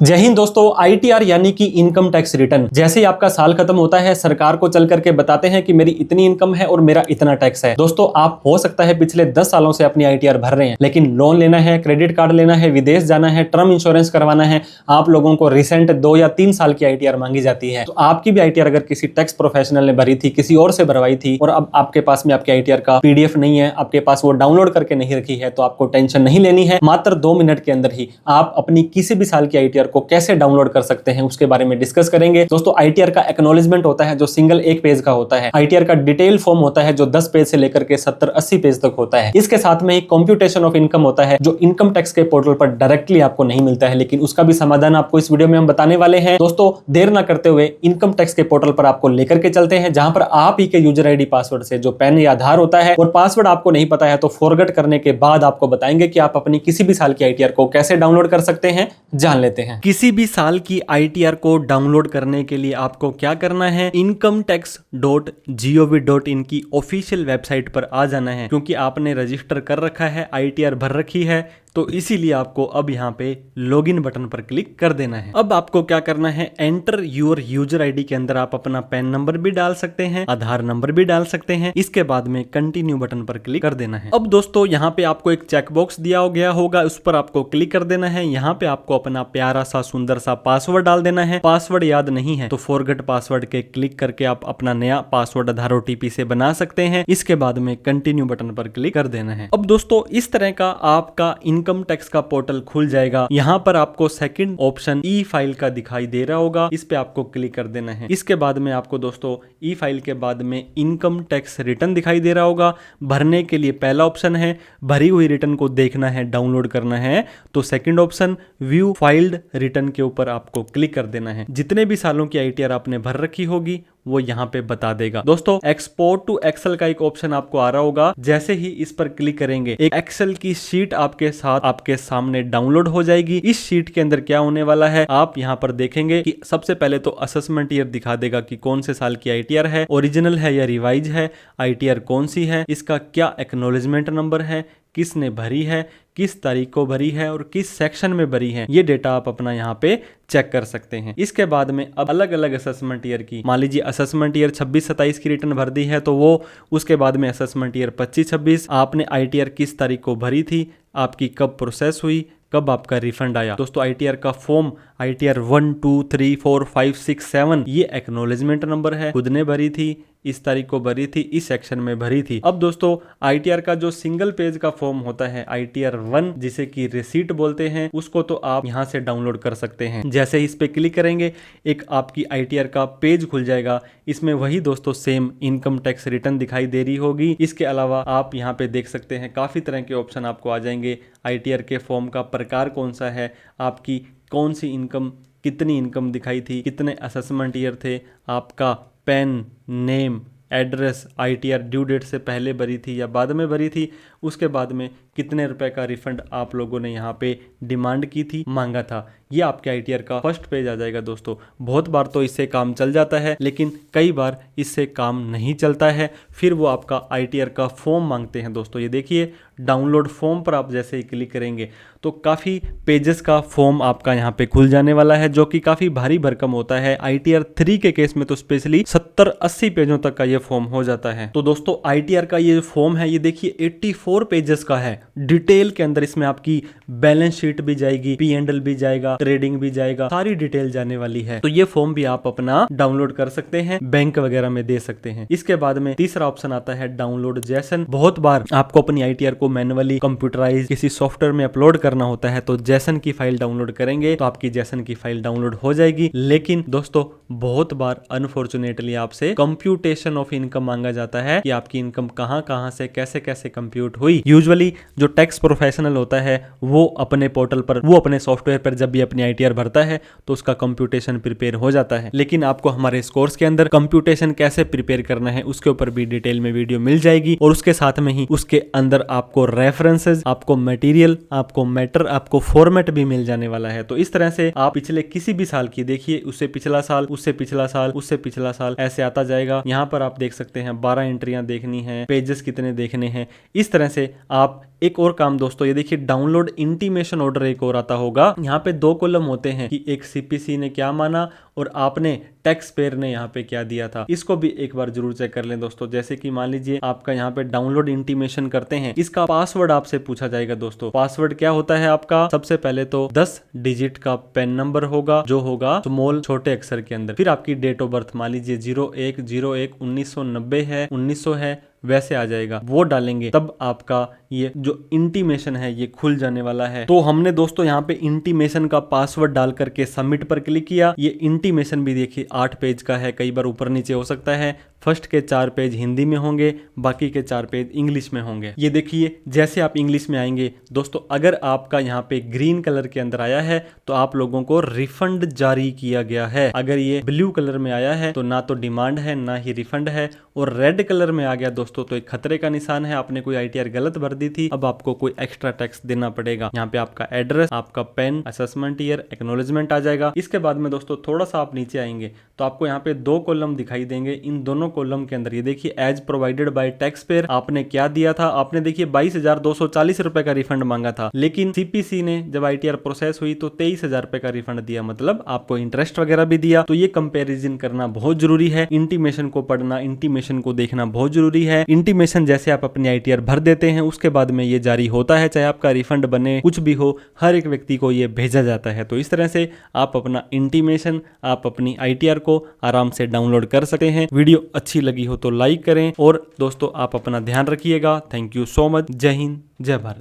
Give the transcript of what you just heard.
जय हिंद दोस्तों। आईटीआर यानी कि इनकम टैक्स रिटर्न। जैसे ही आपका साल खत्म होता है, सरकार को चल करके बताते हैं कि मेरी इतनी इनकम है और मेरा इतना टैक्स है। दोस्तों, आप हो सकता है पिछले 10 सालों से अपनी आईटीआर भर रहे हैं, लेकिन लोन लेना है, क्रेडिट कार्ड लेना है, विदेश जाना है, टर्म इंश्योरेंस करवाना है, आप लोगों को रिसेंट 2 या 3 साल की आईटीआर मांगी जाती है। तो आपकी भी आईटीआर अगर किसी टैक्स प्रोफेशनल ने भरी थी, किसी और से भरवाई थी और अब आपके पास में आपकी आईटीआर का पीडीएफ नहीं है, आपके पास वो डाउनलोड करके नहीं रखी है, तो आपको टेंशन नहीं लेनी है। मात्र 2 मिनट के अंदर ही आप अपनी किसी भी साल की आईटीआर को कैसे डाउनलोड कर सकते हैं उसके बारे में डिस्कस करेंगे। दोस्तों, आईटीआर का एक्नॉलेजमेंट होता है जो सिंगल 1 पेज का होता है। आईटीआर का डिटेल फॉर्म होता है जो 10 पेज से लेकर के 70-80 पेज तक होता है। इसके साथ में एक कंप्यूटेशन ऑफ इनकम होता है जो इनकम टैक्स के पोर्टल पर डायरेक्टली आपको नहीं मिलता है, लेकिन उसका भी समाधान आपको इस वीडियो में हम बताने वाले हैं। दोस्तों, देर ना करते हुए इनकम टैक्स के पोर्टल पर आपको लेकर के चलते हैं, जहां पर आप ही के यूजर आईडी पासवर्ड से जो पैन या आधार होता है और पासवर्ड आपको नहीं पता है तो फॉरगेट करने के बाद आपको बताएंगे कि आप अपनी किसी भी साल की आईटीआर को कैसे डाउनलोड कर सकते हैं। जान लेते हैं। किसी भी साल की आईटीआर को डाउनलोड करने के लिए आपको क्या करना है, incometax.gov.in की ऑफिशियल वेबसाइट पर आ जाना है। क्योंकि आपने रजिस्टर कर रखा है, आईटीआर भर रखी है, तो इसीलिए आपको अब यहाँ पे लॉगिन बटन पर क्लिक कर देना है। अब आपको क्या करना है, एंटर योर यूजर आईडी के अंदर आप अपना पैन नंबर भी डाल सकते हैं, आधार नंबर भी डाल सकते हैं। इसके बाद में कंटिन्यू बटन पर क्लिक कर देना है। अब दोस्तों, यहाँ पे आपको एक चेक बॉक्स दिया गया होगा, उस पर आपको क्लिक कर देना है। यहाँ पे आपको अपना प्यारा सा सुंदर सा पासवर्ड डाल देना है। पासवर्ड याद नहीं है तो फॉरगेट पासवर्ड के क्लिक करके आप अपना नया पासवर्ड आधार ओटीपी से बना सकते हैं। इसके बाद में कंटिन्यू बटन पर क्लिक कर देना है। अब दोस्तों, इस तरह का आपका इनकम टैक्स का पोर्टल खुल जाएगा। यहाँ पर आपको सेकंड ऑप्शन ई फाइल का दिखाई दे रहा होगा, इस पे आपको क्लिक कर देना है। इसके बाद में आपको दोस्तों ई फाइल के बाद में इनकम टैक्स रिटर्न दिखाई दे रहा होगा। भरने के लिए पहला ऑप्शन है भरी हुई रिटर्न को देखना है, डाउनलोड करना है, तो second option view filed return के ऊपर आपको क्लिक कर देना है। जितने भी सालों की आईटीआर आपने भर रखी होगी वो यहाँ पे बता देगा। दोस्तों, एक्सपोर्ट टू एक्सेल का एक ऑप्शन आपको आ रहा होगा। जैसे ही इस पर क्लिक करेंगे, एक एक्सेल की शीट आपके साथ आपके सामने डाउनलोड हो जाएगी। इस शीट के अंदर क्या होने वाला है, आप यहाँ पर देखेंगे कि सबसे पहले तो असेसमेंट ईयर दिखा देगा कि कौन से साल की आईटीआर है, ओरिजिनल है या रिवाइज है, आईटीआर कौन सी है, इसका क्या एक्नॉलेजमेंट नंबर है, किसने भरी है, किस तारीख को भरी है और किस सेक्शन में भरी है, ये डेटा आप अपना यहाँ पे चेक कर सकते हैं। इसके बाद में अब अलग अलग असेसमेंट ईयर की, मान लीजिए असेसमेंट ईयर 26-27 की रिटर्न भर दी है तो वो, उसके बाद में असेसमेंट ईयर 25-26, आपने आईटीआर किस तारीख को भरी थी, आपकी कब प्रोसेस हुई, कब आपका रिफंड आया। दोस्तों, आईटीआर का फॉर्म आईटीआर 1, 2, 3, 4, 5, 6, 7 ये एक्नॉलेजमेंट नंबर है, खुद ने भरी थी, इस तारीख को भरी थी, इस सेक्शन में भरी थी। अब दोस्तों, आईटीआर का जो सिंगल पेज का फॉर्म होता है आईटीआर 1, जिसे कि रिसीट बोलते हैं, उसको तो आप यहाँ से डाउनलोड कर सकते हैं। जैसे ही इस पे क्लिक करेंगे, एक आपकी आईटीआर का पेज खुल जाएगा। इसमें वही दोस्तों सेम इनकम टैक्स रिटर्न दिखाई दे रही होगी। इसके अलावा आप यहाँ पे देख सकते हैं काफी तरह के ऑप्शन आपको आ जाएंगे। आईटीआर के फॉर्म का प्रकार कौन सा है, आपकी कौन सी इनकम, कितनी इनकम दिखाई थी, कितने असेसमेंट ईयर थे, आपका PAN, name, address, ITR due date से पहले भरी थी या बाद में भरी थी, उसके बाद में कितने रुपए का रिफंड आप लोगों ने यहाँ पे डिमांड की थी, मांगा था। ये आपके आईटीआर का फर्स्ट पेज आ जाएगा। दोस्तों, बहुत बार तो इससे काम चल जाता है, लेकिन कई बार इससे काम नहीं चलता है। फिर वो आपका आईटीआर का फॉर्म मांगते हैं। दोस्तों, ये देखिए, डाउनलोड फॉर्म पर आप जैसे ही क्लिक करेंगे तो काफ़ी पेजेस का फॉर्म आपका यहाँ पे खुल जाने वाला है, जो कि काफ़ी भारी भरकम होता है। आईटीआर 3 के केस में तो स्पेशली 70-80 पेजों तक का ये फॉर्म हो जाता है। तो दोस्तों, आईटीआर का ये फॉर्म है, ये देखिए 84 पेजेस का है। डिटेल के अंदर इसमें आपकी बैलेंस शीट भी जाएगी, P&L भी जाएगा, ट्रेडिंग भी जाएगा, सारी डिटेल जाने वाली है। तो ये फॉर्म भी आप अपना डाउनलोड कर सकते हैं, बैंक वगैरह में दे सकते हैं। इसके बाद में तीसरा ऑप्शन आता है डाउनलोड जेसन। बहुत बार आपको अपनी आईटीआर को मैन्युअली कंप्यूटराइज किसी सॉफ्टवेयर में अपलोड करना होता है, तो जेसन की फाइल डाउनलोड करेंगे तो आपकी जेसन की फाइल डाउनलोड हो जाएगी। लेकिन दोस्तों, बहुत बार अनफॉर्चुनेटली आपसे कंप्यूटेशन ऑफ इनकम मांगा जाता है कि आपकी इनकम कहां कहां से कैसे कैसे कंप्यूट हुई। यूजुअली जो टैक्स प्रोफेशनल होता है वो अपने पोर्टल पर, वो अपने सॉफ्टवेयर पर जब भी अपनी आईटीआर भरता है तो उसका कंप्यूटेशन प्रिपेयर हो जाता है। लेकिन आपको हमारे इस कोर्स के अंदर कंप्यूटेशन कैसे प्रिपेयर करना है उसके ऊपर भी डिटेल में वीडियो मिल जाएगी, और उसके साथ में ही उसके अंदर आपको रेफरेंसेस, आपको मटेरियल, आपको मैटर, आपको फॉर्मेट भी मिल जाने वाला है। तो इस तरह से आप पिछले किसी भी साल की देखिए, उससे पिछला साल, उससे पिछला साल, उससे पिछला साल, ऐसे आता जाएगा। यहाँ पर आप देख सकते हैं 12 एंट्रियां देखनी है, पेजेस कितने देखने हैं। इस तरह से आप एक और काम दोस्तों, ये देखिए डाउनलोड इंटीमेशन ऑर्डर एक और आता होगा। यहाँ पे 2 कॉलम होते हैं कि एक सीपीसी ने क्या माना और आपने टैक्स पेयर ने यहाँ पे क्या दिया था। इसको भी एक बार जरूर चेक कर लें दोस्तों। जैसे कि मान लीजिए आपका यहाँ पे डाउनलोड इंटीमेशन करते हैं, इसका पासवर्ड आपसे पूछा जाएगा दोस्तों। पासवर्ड क्या होता है आपका? सबसे पहले तो 10 डिजिट का पेन नंबर होगा, जो होगा स्मॉल छोटे अक्षर के अंदर। फिर आपकी डेट ऑफ बर्थ, मान लीजिए 01/01/1990 है, 1900 है, वैसे आ जाएगा, वो डालेंगे, तब आपका ये जो इंटीमेशन है ये खुल जाने वाला है। तो हमने दोस्तों यहाँ पे इंटीमेशन का पासवर्ड डाल करके सबमिट पर क्लिक किया। ये इंटीमेशन भी देखिए 8 पेज का है, कई बार ऊपर नीचे हो सकता है। फर्स्ट के 4 पेज हिंदी में होंगे, बाकी के 4 पेज इंग्लिश में होंगे। ये देखिए जैसे आप इंग्लिश में आएंगे दोस्तों, अगर आपका यहाँ पे ग्रीन कलर के अंदर आया है तो आप लोगों को रिफंड जारी किया गया है। अगर ये ब्लू कलर में आया है तो ना तो डिमांड है ना ही रिफंड है। और रेड कलर में आ गया दोस्तों तो एक खतरे का निशान है, आपने कोई आईटीआर गलत भर दी थी, अब आपको कोई एक्स्ट्रा टैक्स देना पड़ेगा। यहाँ पे आपका एड्रेस, आपका पेन, असेसमेंट ईयर, एक्नॉलेजमेंट आ जाएगा। इसके बाद में दोस्तों थोड़ा सा आप नीचे आएंगे तो आपको यहाँ पे 2 कॉलम दिखाई देंगे। इन दोनों कॉलम के अंदर ये देखिए as provided by tax payer, आपने क्या दिया था? आपने देखिए 22,240 रुपए का रिफंड मांगा था, लेकिन सीपीसी ने जब आईटीआर प्रोसेस हुई तो 23,000 रुपए का रिफंड दिया, मतलब आपको इंटरेस्ट वगैरह भी दिया। तो ये कंपैरिजन करना बहुत जरूरी है, इंटीमेशन को पढ़ना, इंटीमेशन को देखना बहुत जरूरी है। इंटीमेशन जैसे आप अपनी आईटीआर भर देते हैं उसके बाद में ये जारी होता है, चाहे आपका रिफंड बने कुछ भी हो, हर एक व्यक्ति को ये भेजा जाता है। तो इस तरह से आप अपना इंटीमेशन, आप अपनी आईटीआर को आराम से डाउनलोड कर सकते हैं। वीडियो अच्छी लगी हो तो लाइक करें और दोस्तों आप अपना ध्यान रखिएगा। Thank you so much. जय हिंद, जय भारत।